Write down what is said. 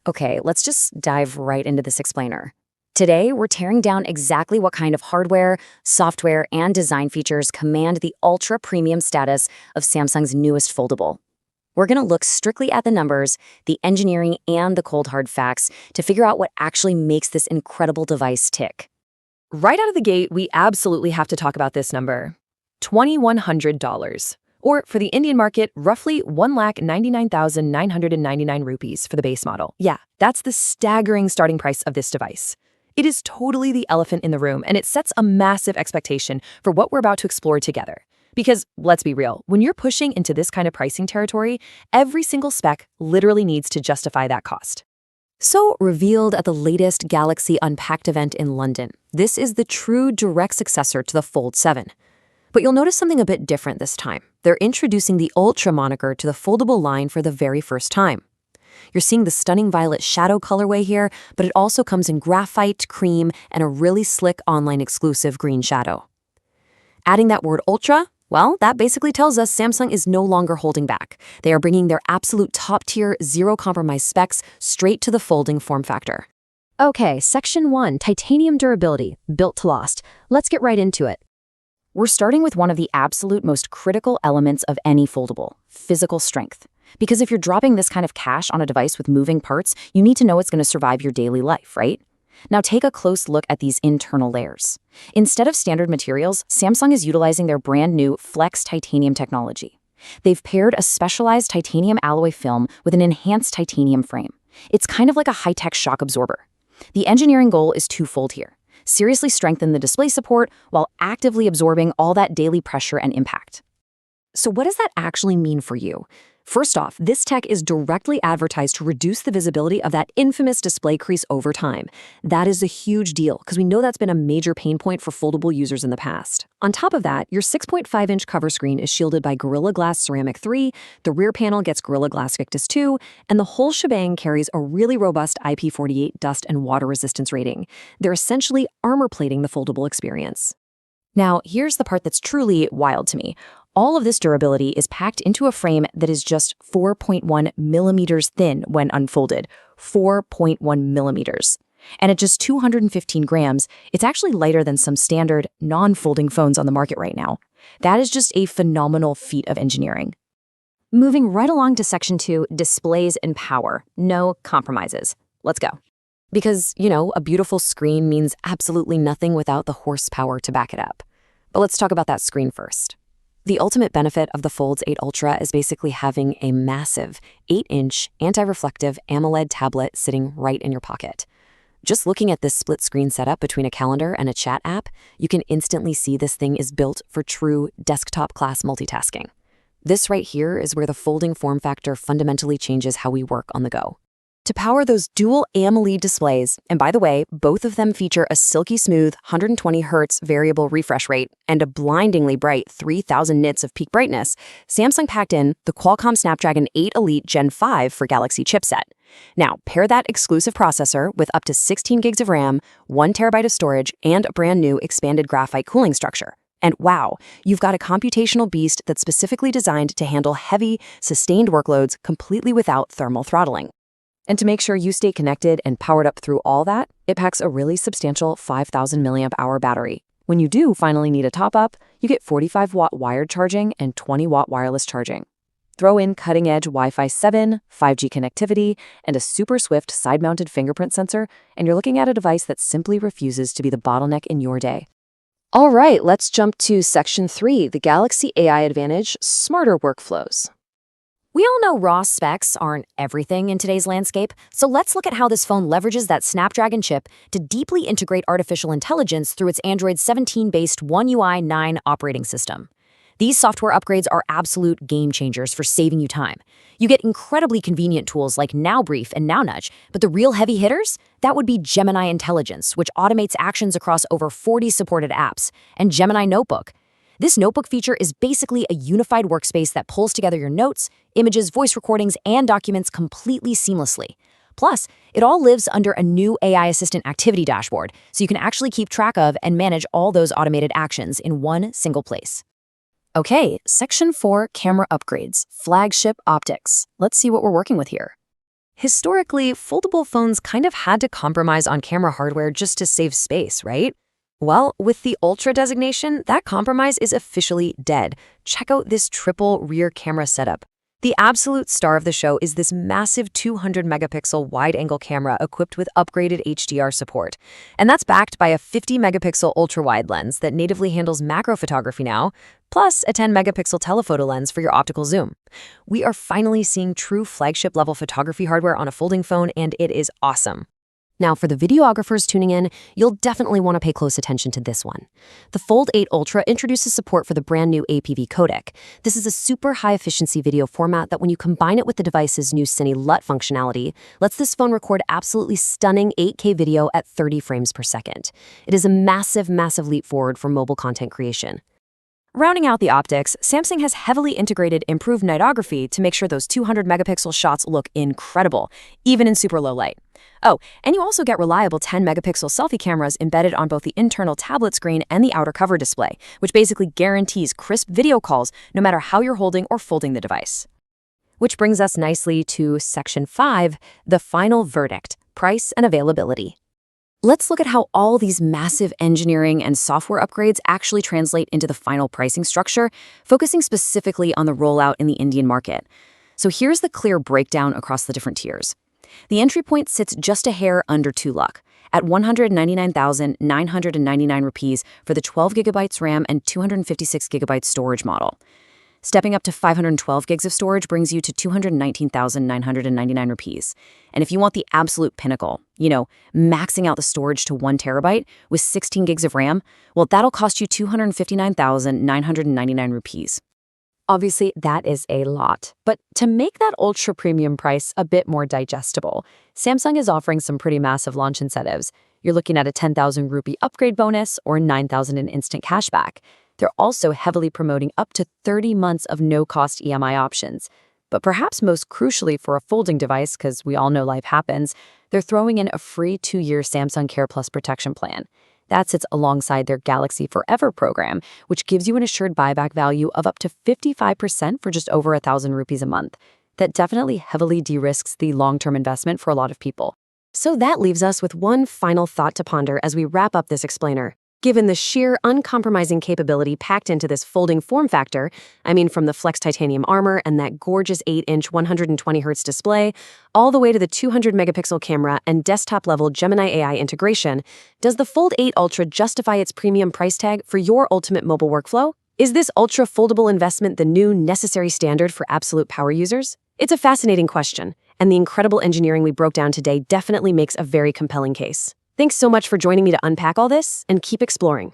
Okay, let's just dive right into this explainer. Today, we're tearing down exactly what kind of hardware, software, and design features command the ultra-premium status of Samsung's newest foldable. We're going to look strictly at the numbers, the engineering, and the cold hard facts to figure out what actually makes this incredible device tick. Right out of the gate, we absolutely have to talk about this number. $2,100. Or for the Indian market, roughly 1,99,999 rupees for the base model. Yeah, that's the staggering starting price of this device. It is totally the elephant in the room, and it sets a massive expectation for what we're about to explore together. Because, let's be real, when you're pushing into this kind of pricing territory, every single spec literally needs to justify that cost. So, revealed at the latest Galaxy Unpacked event in London, this is the true direct successor to the Fold 7. But you'll notice something a bit different this time. They're introducing the Ultra moniker to the foldable line for the very first time. You're seeing the stunning violet shadow colorway here, but it also comes in graphite, cream, and a really slick online exclusive green shadow. Adding that word Ultra, well, that basically tells us Samsung is no longer holding back. They are bringing their absolute top-tier, zero-compromise specs straight to the folding form factor. Okay, Section 1, Titanium Durability, built to last. Let's get right into it. We're starting with one of the absolute most critical elements of any foldable, physical strength. Because if you're dropping this kind of cash on a device with moving parts, you need to know it's going to survive your daily life, right? Now take a close look at these internal layers. Instead of standard materials, Samsung is utilizing their brand new Flex titanium technology. They've paired a specialized titanium alloy film with an enhanced titanium frame. It's kind of like a high-tech shock absorber. The engineering goal is twofold here. Seriously strengthen the display support while actively absorbing all that daily pressure and impact. So what does that actually mean for you? First off, this tech is directly advertised to reduce the visibility of that infamous display crease over time. That is a huge deal because we know that's been a major pain point for foldable users in the past. On top of that, your 6.5-inch cover screen is shielded by Gorilla Glass Ceramic 3, the rear panel gets Gorilla Glass Victus 2, and the whole shebang carries a really robust IP48 dust and water resistance rating. They're essentially armor plating the foldable experience. Now, here's the part that's truly wild to me. All of this durability is packed into a frame that is just 4.1 millimeters thin when unfolded. 4.1 millimeters. And at just 215 grams, it's actually lighter than some standard, non-folding phones on the market right now. That is just a phenomenal feat of engineering. Moving right along to Section 2, displays and power. No compromises. Let's go. Because, a beautiful screen means absolutely nothing without the horsepower to back it up. But let's talk about that screen first. The ultimate benefit of the Fold 8 Ultra is basically having a massive 8-inch anti-reflective AMOLED tablet sitting right in your pocket. Just looking at this split screen setup between a calendar and a chat app, you can instantly see this thing is built for true desktop-class multitasking. This right here is where the folding form factor fundamentally changes how we work on the go. To power those dual AMOLED displays, and by the way, both of them feature a silky smooth 120 Hz variable refresh rate and a blindingly bright 3000 nits of peak brightness, Samsung packed in the Qualcomm Snapdragon 8 Elite Gen 5 for Galaxy chipset. Now, pair that exclusive processor with up to 16 gigs of RAM, 1 terabyte of storage, and a brand new expanded graphite cooling structure. And wow, you've got a computational beast that's specifically designed to handle heavy, sustained workloads completely without thermal throttling. And to make sure you stay connected and powered up through all that, it packs a really substantial 5,000 milliamp hour battery. When you do finally need a top-up, you get 45-watt wired charging and 20-watt wireless charging. Throw in cutting-edge Wi-Fi 7, 5G connectivity, and a super swift side-mounted fingerprint sensor, and you're looking at a device that simply refuses to be the bottleneck in your day. All right, let's jump to Section 3, the Galaxy AI Advantage, Smarter Workflows. We all know raw specs aren't everything in today's landscape, so let's look at how this phone leverages that Snapdragon chip to deeply integrate artificial intelligence through its Android 17-based One UI 9 operating system. These software upgrades are absolute game changers for saving you time. You get incredibly convenient tools like Now Brief and Now Nudge, but the real heavy hitters? That would be Gemini Intelligence, which automates actions across over 40 supported apps, and Gemini Notebook. This notebook feature is basically a unified workspace that pulls together your notes, images, voice recordings, and documents completely seamlessly. Plus, it all lives under a new AI Assistant activity dashboard, so you can actually keep track of and manage all those automated actions in one single place. Okay, Section 4, Camera Upgrades, Flagship Optics. Let's see what we're working with here. Historically, foldable phones kind of had to compromise on camera hardware just to save space, right? Well, with the Ultra designation, that compromise is officially dead. Check out this triple rear camera setup. The absolute star of the show is this massive 200-megapixel wide-angle camera equipped with upgraded HDR support. And that's backed by a 50-megapixel ultra-wide lens that natively handles macro photography now, plus a 10-megapixel telephoto lens for your optical zoom. We are finally seeing true flagship-level photography hardware on a folding phone, and it is awesome. Now, for the videographers tuning in, you'll definitely want to pay close attention to this one. The Fold 8 Ultra introduces support for the brand new APV codec. This is a super high-efficiency video format that, when you combine it with the device's new Cine LUT functionality, lets this phone record absolutely stunning 8K video at 30 frames per second. It is a massive, massive leap forward for mobile content creation. Rounding out the optics, Samsung has heavily integrated improved nightography to make sure those 200-megapixel shots look incredible, even in super low light. Oh, and you also get reliable 10-megapixel selfie cameras embedded on both the internal tablet screen and the outer cover display, which basically guarantees crisp video calls no matter how you're holding or folding the device. Which brings us nicely to Section 5, the final verdict, price and availability. Let's look at how all these massive engineering and software upgrades actually translate into the final pricing structure, focusing specifically on the rollout in the Indian market. So here's the clear breakdown across the different tiers. The entry point sits just a hair under 2 lakh, at 199,999 rupees for the 12 gigabytes RAM and 256 gigabytes storage model. Stepping up to 512 gigs of storage brings you to 219,999 rupees. And if you want the absolute pinnacle, maxing out the storage to 1 terabyte with 16 gigs of RAM, well, that'll cost you 259,999 rupees. Obviously, that is a lot. But to make that ultra premium price a bit more digestible, Samsung is offering some pretty massive launch incentives. You're looking at a 10,000 rupee upgrade bonus or 9,000 in instant cashback. They're also heavily promoting up to 30 months of no-cost EMI options. But perhaps most crucially for a folding device, because we all know life happens, they're throwing in a free 2-year Samsung Care Plus protection plan. That sits alongside their Galaxy Forever program, which gives you an assured buyback value of up to 55% for just over 1,000 rupees a month. That definitely heavily de-risks the long-term investment for a lot of people. So that leaves us with one final thought to ponder as we wrap up this explainer. Given the sheer, uncompromising capability packed into this folding form factor, from the Flex titanium armor and that gorgeous 8-inch 120Hz display, all the way to the 200-megapixel camera and desktop-level Gemini AI integration, does the Fold 8 Ultra justify its premium price tag for your ultimate mobile workflow? Is this ultra-foldable investment the new necessary standard for absolute power users? It's a fascinating question, and the incredible engineering we broke down today definitely makes a very compelling case. Thanks so much for joining me to unpack all this, and keep exploring.